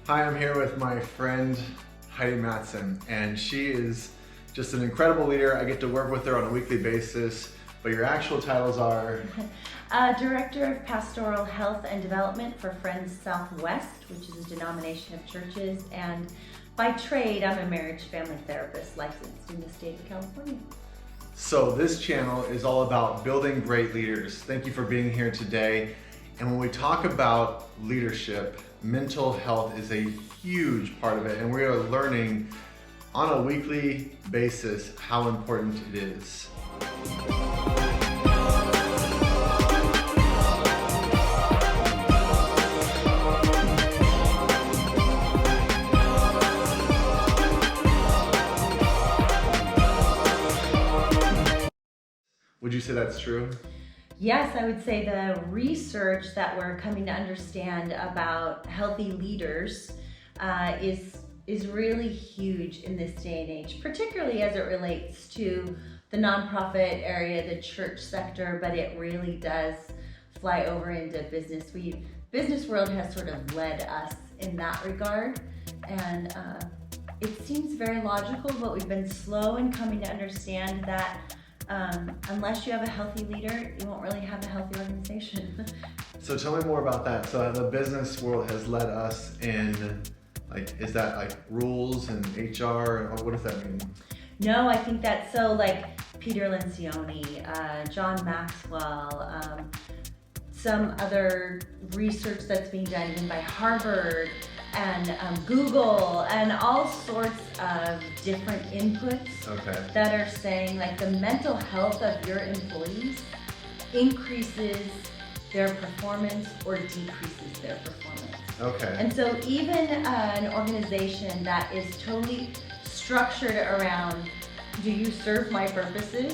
Hi, I'm here with my friend Heidi Matson, and she is just an incredible leader. I get to work with her on a weekly basis, but your actual titles are? Director of Pastoral Health and Development for Friends Southwest, which is a denomination of churches, and by trade, I'm a marriage family therapist licensed in the state of California. So this channel is all about building great leaders. Thank you for being here today. And when we talk about leadership, mental health is a huge part of it, and we are learning on a weekly basis how important it is. Would you say that's true? Yes, I would say the research that we're coming to understand about healthy leaders is really huge in this day and age, particularly as it relates to the nonprofit area, the church sector, but it really does fly over into business. Business world has sort of led us in that regard, and it seems very logical, but we've been slow in coming to understand that unless you have a healthy leader, you won't really have a healthy organization. So tell me more about that. So the business world has led us in, is that like rules and HR, or what does that mean? No, I think that's so Peter Lencioni, John Maxwell, some other research that's being done even by Harvard and Google and all sorts of different inputs that are saying the mental health of your employees increases their performance or decreases their performance. Okay. And so even an organization that is totally structured around, do you serve my purposes,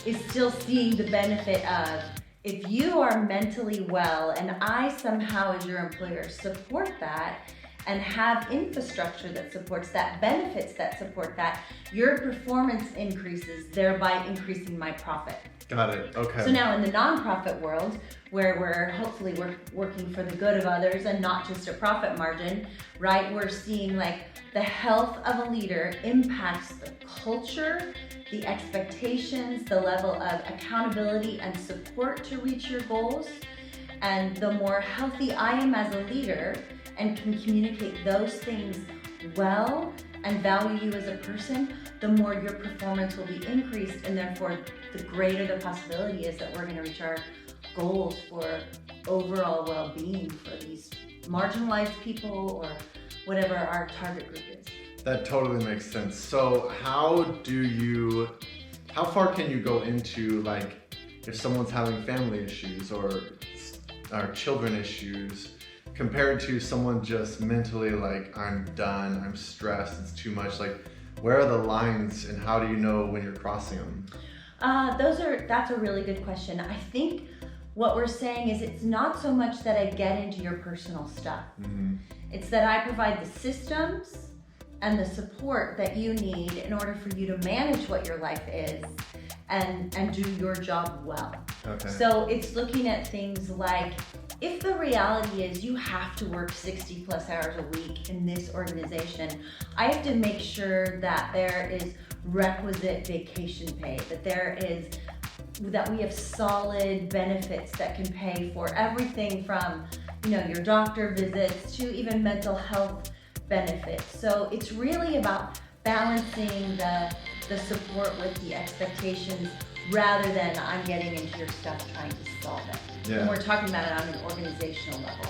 is still seeing the benefit of, if you are mentally well and I somehow as your employer support that and have infrastructure that supports that, benefits that support that, your performance increases, thereby increasing my profit. Got it, okay. So now in the nonprofit world, where we're hopefully working for the good of others and not just a profit margin, right? We're seeing the health of a leader impacts the culture, the expectations, the level of accountability and support to reach your goals. And the more healthy I am as a leader and can communicate those things well and value you as a person, the more your performance will be increased, and therefore the greater the possibility is that we're going to reach our goals for overall well-being for these marginalized people or whatever our target group is. That totally makes sense. So how far can you go into if someone's having family issues or children issues compared to someone just mentally I'm done, I'm stressed, it's too much? Where are the lines and how do you know when you're crossing them? That's a really good question. I think what we're saying is it's not so much that I get into your personal stuff. Mm-hmm. It's that I provide the systems and the support that you need in order for you to manage what your life is and do your job well. Okay. So it's looking at things like, if the reality is you have to work 60 plus hours a week in this organization, I have to make sure that there is requisite vacation pay, that we have solid benefits that can pay for everything from your doctor visits to even mental health benefits. So it's really about balancing the support with the expectations rather than I'm getting into your stuff trying to solve it. Yeah. And we're talking about it on an organizational level.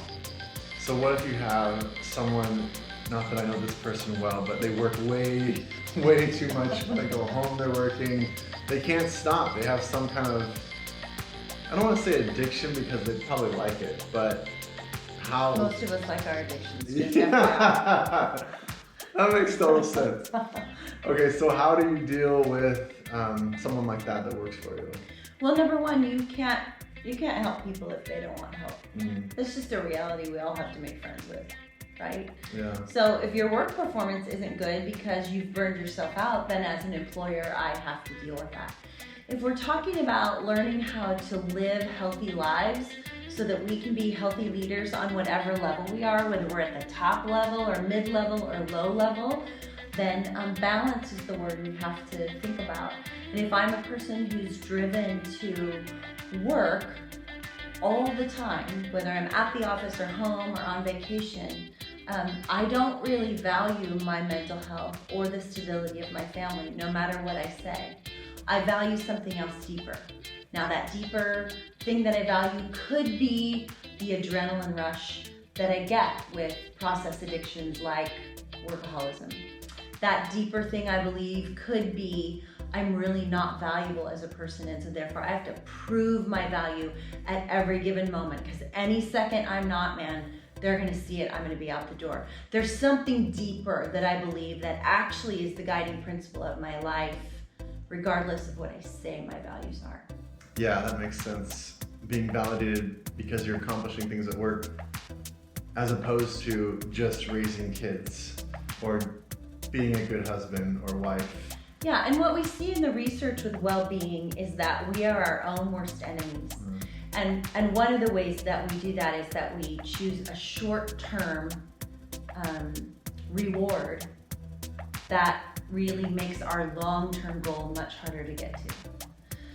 So what if you have someone, not that I know this person well, but they work way, way too much. When they go home, they're working. They can't stop. They have some kind of, I don't want to say addiction because they probably like it, but how? Most of us like our addictions. Yeah. That makes total sense. Okay, so how do you deal with someone like that works for you? Well, number one, you can't help people if they don't want help. Mm. That's just a reality we all have to make friends with, right? Yeah. So if your work performance isn't good because you've burned yourself out, then as an employer, I have to deal with that. If we're talking about learning how to live healthy lives so that we can be healthy leaders on whatever level we are, whether we're at the top level or mid-level or low level, then balance is the word we have to think about. And if I'm a person who's driven to work all the time, whether I'm at the office or home or on vacation, I don't really value my mental health or the stability of my family, no matter what I say. I value something else deeper. Now, that deeper thing that I value could be the adrenaline rush that I get with process addictions like workaholism. That deeper thing, I believe, could be I'm really not valuable as a person, and so therefore I have to prove my value at every given moment, because any second I'm not, man, they're going to see it, I'm going to be out the door. There's something deeper that I believe that actually is the guiding principle of my life, regardless of what I say my values are. Yeah, that makes sense. Being validated because you're accomplishing things at work, as opposed to just raising kids or being a good husband or wife. Yeah, and what we see in the research with well-being is that we are our own worst enemies. And one of the ways that we do that is that we choose a short-term reward that really makes our long-term goal much harder to get to.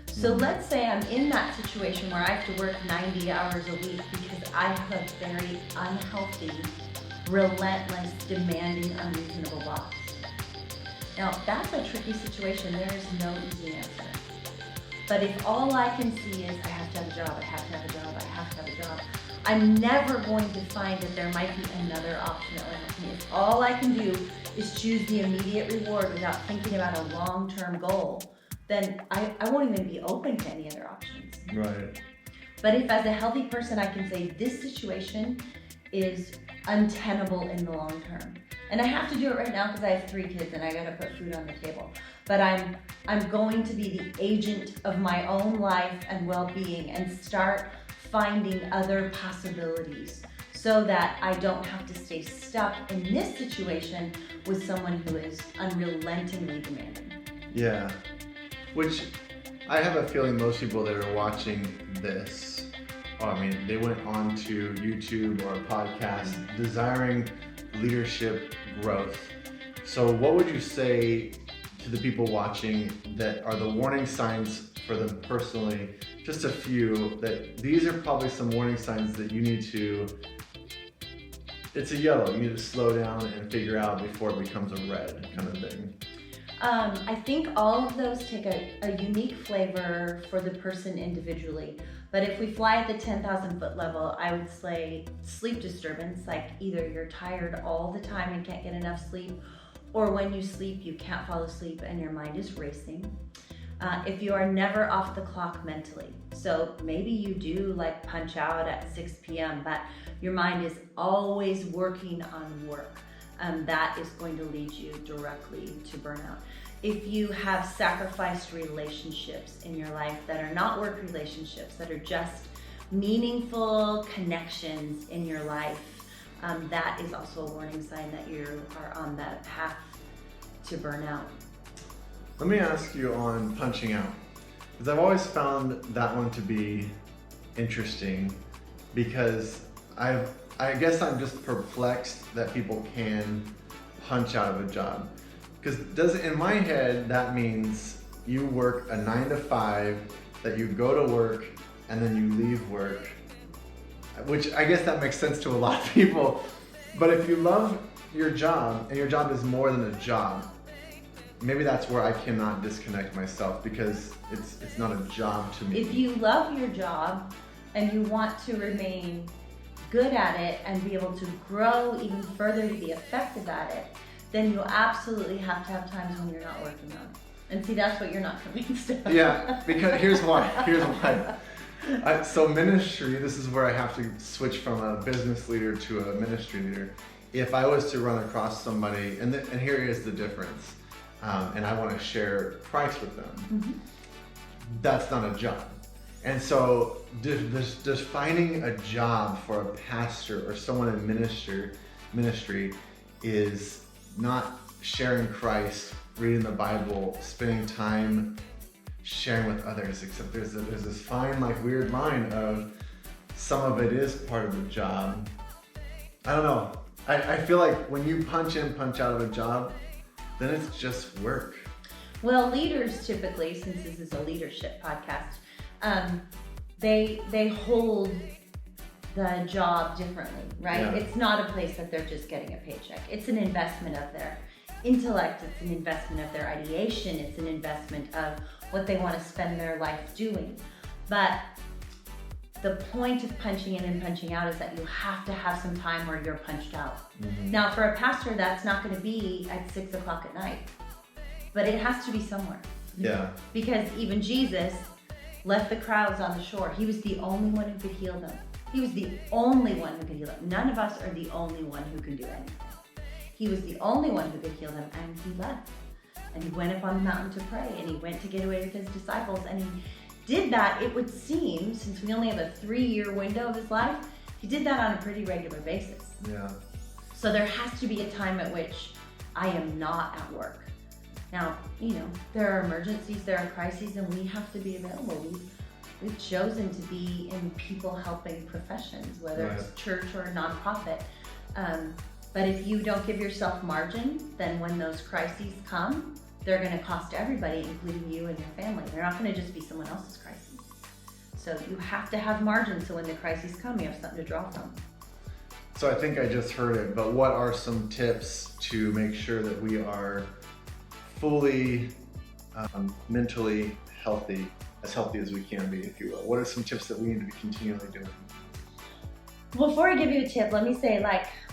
So let's say I'm in that situation where I have to work 90 hours a week because I have a very unhealthy, relentless, demanding, unreasonable boss. Now, that's a tricky situation. There is no easy answer. But if all I can see is I have to have a job, I have to have a job, I have to have a job, I'm never going to find that there might be another option that will help me. If all I can do is choose the immediate reward without thinking about a long-term goal, then I won't even be open to any other options. Right. But if as a healthy person I can say this situation is untenable in the long term, and I have to do it right now because I have 3 kids and I gotta put food on the table, but I'm going to be the agent of my own life and well-being and start finding other possibilities so that I don't have to stay stuck in this situation with someone who is unrelentingly demanding. Yeah, which I have a feeling most people that are watching this, they went on to YouTube or a podcast desiring leadership growth. So what would you say to the people watching that are the warning signs for them personally, just a few, that these are probably some warning signs that you need to, it's a yellow, you need to slow down and figure out before it becomes a red kind of thing? I think all of those take a unique flavor for the person individually. But if we fly at the 10,000 foot level, I would say sleep disturbance, like either you're tired all the time and can't get enough sleep, or when you sleep, you can't fall asleep and your mind is racing. If you are never off the clock mentally, so maybe you do like punch out at 6 p.m., but your mind is always working on work. That is going to lead you directly to burnout. If you have sacrificed relationships in your life that are not work relationships, that are just meaningful connections in your life, that is also a warning sign that you are on that path to burnout. Let me ask you on punching out, because I've always found that one to be interesting, because I guess I'm just perplexed that people can punch out of a job. Because in my head, that means you work a 9 to 5, that you go to work and then you leave work, which I guess that makes sense to a lot of people. But if you love your job and your job is more than a job, maybe that's where I cannot disconnect myself, because it's not a job to me. If you love your job and you want to remain good at it and be able to grow even further to be effective at it, then you absolutely have to have times when you're not working on it. And see, that's what you're not convinced of. Yeah, because here's why. So ministry, this is where I have to switch from a business leader to a ministry leader. If I was to run across somebody, and here is the difference, and I want to share Christ with them, that's not a job. And so just finding a job for a pastor or someone in ministry is not sharing Christ, reading the Bible, spending time sharing with others, except there's this fine, weird line of some of it is part of the job. I don't know. I feel like when you punch in, punch out of a job, then it's just work. Well, leaders typically, since this is a leadership podcast, they hold the job differently, right? Yeah. It's not a place that they're just getting a paycheck. It's an investment of their intellect. It's an investment of their ideation. It's an investment of what they want to spend their life doing. But the point of punching in and punching out is that you have to have some time where you're punched out. Mm-hmm. Now, for a pastor, that's not going to be at 6 o'clock at night, but it has to be somewhere. Yeah. Because even Jesus left the crowds on the shore. He was the only one who could heal them. He was the only one who could heal them. None of us are the only one who can do anything. He was the only one who could heal them, and he left. And he went up on the mountain to pray, and he went to get away with his disciples, and he did that, it would seem, since we only have a 3-year window of his life, he did that on a pretty regular basis. Yeah. So there has to be a time at which I am not at work. Now, there are emergencies, there are crises, and we have to be available. We've chosen to be in people helping professions, whether Right. it's church or a nonprofit. But if you don't give yourself margin, then when those crises come, they're going to cost everybody, including you and your family. They're not going to just be someone else's crisis. So you have to have margin so when the crises come, you have something to draw from. So I think I just heard it, but what are some tips to make sure that we are fully mentally healthy, as healthy as we can be, if you will? What are some tips that we need to be continually doing? Before I give you a tip, let me say,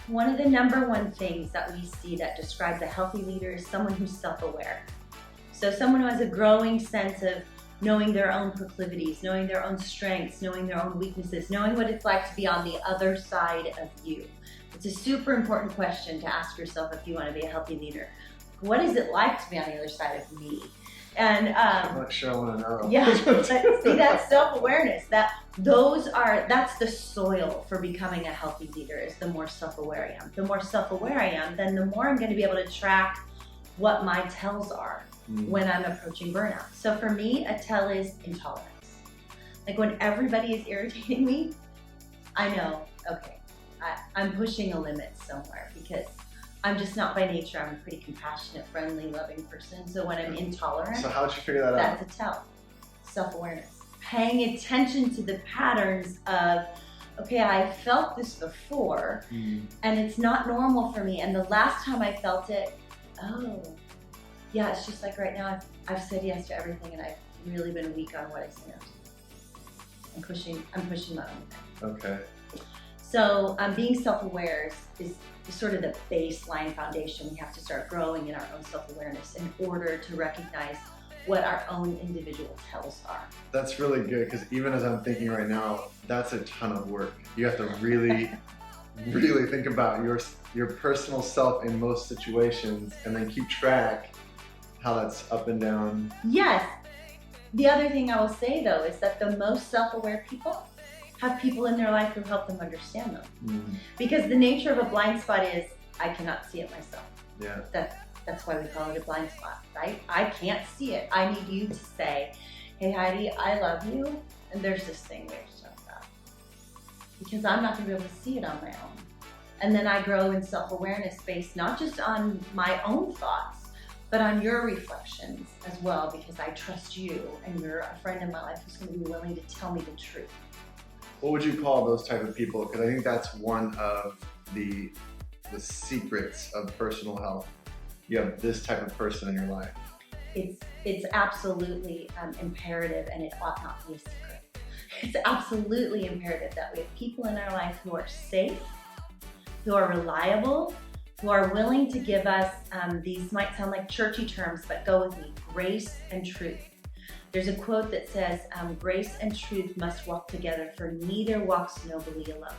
one of the number one things that we see that describes a healthy leader is someone who's self-aware. So someone who has a growing sense of knowing their own proclivities, knowing their own strengths, knowing their own weaknesses, knowing what it's like to be on the other side of you. It's a super important question to ask yourself if you want to be a healthy leader. What is it like to be on the other side of me? And I'm not sure I want to know. Yeah, but see, that's self-awareness. That's the soil for becoming a healthy leader, is the more self-aware I am. The more self-aware I am, then the more I'm going to be able to track what my tells are when I'm approaching burnout. So for me, a tell is intolerance. Like when everybody is irritating me, I know, okay, I'm pushing a limit somewhere because I'm just not by nature. I'm a pretty compassionate, friendly, loving person. So when I'm intolerant, So how'd you figure that out? that's a tell. Self-awareness. Paying attention to the patterns of, okay, I felt this before and it's not normal for me. And the last time I felt it, oh, yeah, it's just like right now, I've said yes to everything and I've really been weak on what I say no to. I'm pushing my own thing. Okay. So being self-aware is sort of the baseline foundation. We have to start growing in our own self-awareness in order to recognize what our own individual tells are. That's really good, because even as I'm thinking right now, that's a ton of work. You have to really, really think about your personal self in most situations and then keep track how that's up and down. Yes. The other thing I will say though is that the most self-aware people have people in their life who help them understand them. Because the nature of a blind spot is I cannot see it myself. Yeah. That's why we call it a blind spot, right? I can't see it. I need you to say, hey Heidi, I love you, and there's this thing we have to talk about. Because I'm not gonna be able to see it on my own. And then I grow in self-awareness based not just on my own thoughts, but on your reflections as well, because I trust you and you're a friend in my life who's gonna be willing to tell me the truth. What would you call those type of people? Because I think that's one of the secrets of personal health. You have this type of person in your life. It's absolutely imperative, and it ought not be a secret. It's absolutely imperative that we have people in our life who are safe, who are reliable, who are willing to give us, these might sound like churchy terms, but go with me, grace and truth. There's a quote that says, grace and truth must walk together, for neither walks nobly alone.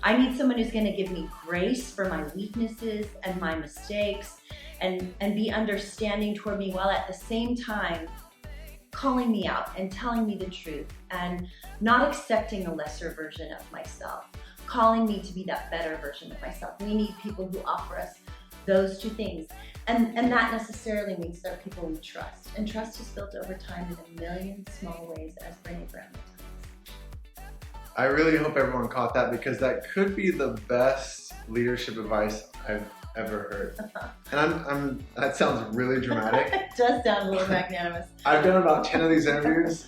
I need someone who's going to give me grace for my weaknesses and my mistakes and be understanding toward me, while at the same time calling me out and telling me the truth and not accepting a lesser version of myself, calling me to be that better version of myself. We need people who offer us those two things. And that necessarily means they're people we trust. And trust is built over time in a million small ways, as Brené Brown tells us. I really hope everyone caught that, because that could be the best leadership advice I've ever heard. And that sounds really dramatic. It does sound a little magnanimous. I've done about 10 of these interviews.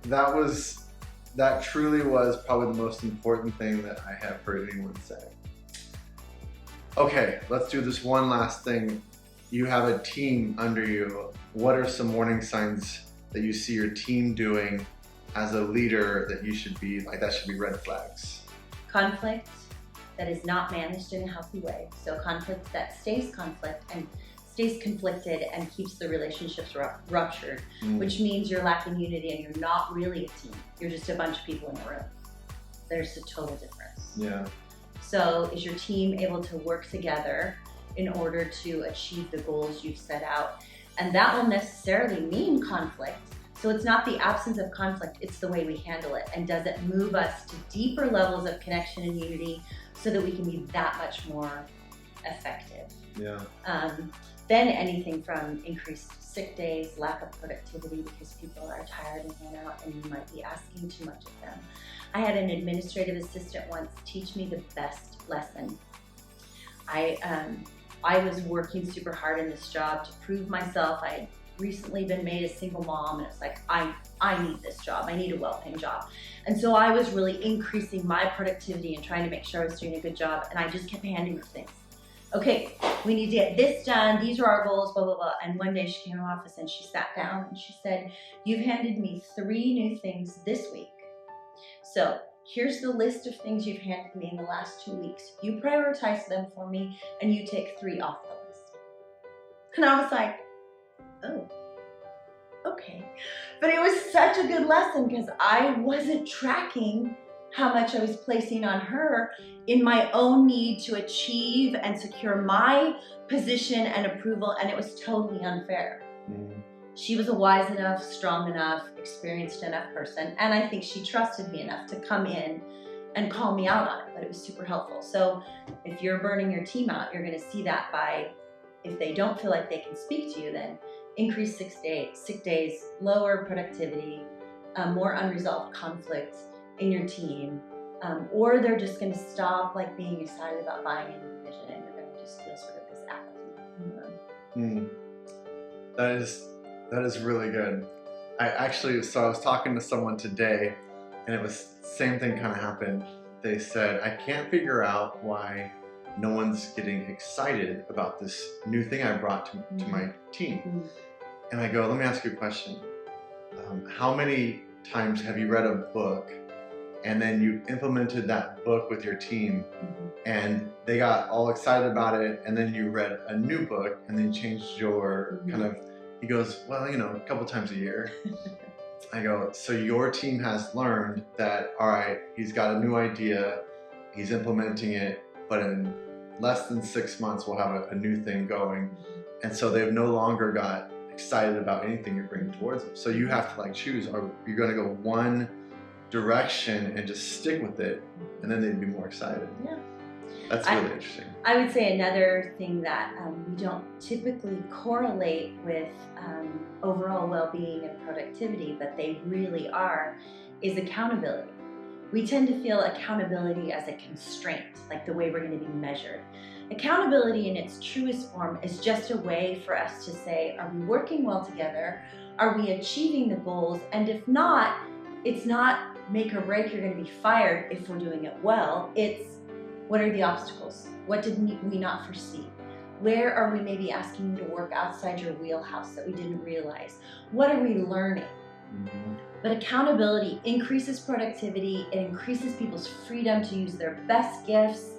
That truly was probably the most important thing that I have heard anyone say. Okay, let's do this one last thing. You have a team under you. What are some warning signs that you see your team doing as a leader that you should be, like, that should be red flags? Conflict that is not managed in a healthy way. So conflict that stays conflicted and keeps the relationships ruptured, which means you're lacking unity and you're not really a team. You're just a bunch of people in a room. There's a total difference. Yeah. So is your team able to work together in order to achieve the goals you've set out? And that will necessarily mean conflict. So it's not the absence of conflict, it's the way we handle it. And does it move us to deeper levels of connection and unity so that we can be that much more effective? Yeah. Then anything from increased sick days, lack of productivity because people are tired and worn out and you might be asking too much of them. I had an administrative assistant once teach me the best lesson. I was working super hard in this job to prove myself. I had recently been made a single mom, and it's like, I need this job. I need a well-paying job. And so I was really increasing my productivity and trying to make sure I was doing a good job, and I just kept handing her things. Okay, we need to get this done. These are our goals, blah, blah, blah. And one day she came to my office and she sat down and she said, you've handed me 3 new things this week. So here's the list of things you've handed me in the last 2 weeks. You prioritize them for me and you take 3 off the list. And I was like, oh, okay. But it was such a good lesson because I wasn't tracking how much I was placing on her in my own need to achieve and secure my position and approval, and it was totally unfair. She was a wise enough, strong enough, experienced enough person, and I think she trusted me enough to come in and call me out on it, but it was super helpful. So if you're burning your team out, you're gonna see that by, if they don't feel like they can speak to you, then increased sick days, lower productivity, more unresolved conflicts in your team, or they're just going to stop like being excited about buying a new vision, and you're going to just feel sort of this apathy. That is really good. I was talking to someone today, and it was the same thing kind of happened. They said, I can't figure out why no one's getting excited about this new thing I brought to my team. And I go, let me ask you a question. How many times have you read a book and then you implemented that book with your team and they got all excited about it, and then you read a new book and then changed your kind of, he goes, well, a couple times a year. I go, so your team has learned that, all right, he's got a new idea, he's implementing it, but in less than 6 months we'll have a new thing going. And so they've no longer got excited about anything you're bringing towards them. So you have to like choose, are you going to go one direction and just stick with it, and then they'd be more excited. Yeah. That's really interesting. I would say another thing that we don't typically correlate with overall well-being and productivity, but they really are, is accountability. We tend to feel accountability as a constraint, like the way we're going to be measured. Accountability in its truest form is just a way for us to say, are we working well together? Are we achieving the goals? And if not, it's not make or break, you're going to be fired if we're doing it well. It's, what are the obstacles? What did we not foresee? Where are we maybe asking you to work outside your wheelhouse that we didn't realize? What are we learning? But accountability increases productivity, it increases people's freedom to use their best gifts,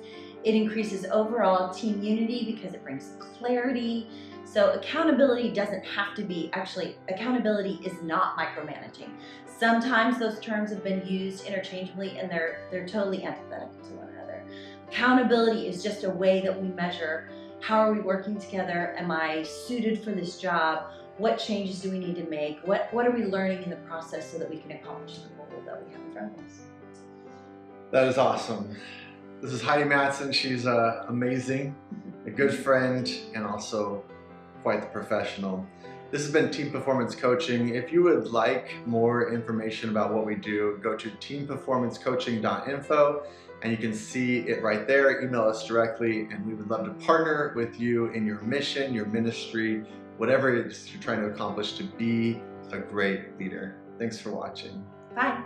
it increases overall team unity because it brings clarity. So accountability doesn't have to be, actually, accountability is not micromanaging. Sometimes those terms have been used interchangeably and they're totally antithetical to one another. Accountability is just a way that we measure, how are we working together? Am I suited for this job? What changes do we need to make? What are we learning in the process so that we can accomplish the goal that we have in front of us? That is awesome. This is Heidi Matson. She's amazing, a good friend, and also quite the professional. This has been Team Performance Coaching. If you would like more information about what we do, go to teamperformancecoaching.info and you can see it right there. Email us directly and we would love to partner with you in your mission, your ministry, whatever it is you're trying to accomplish to be a great leader. Thanks for watching. Bye.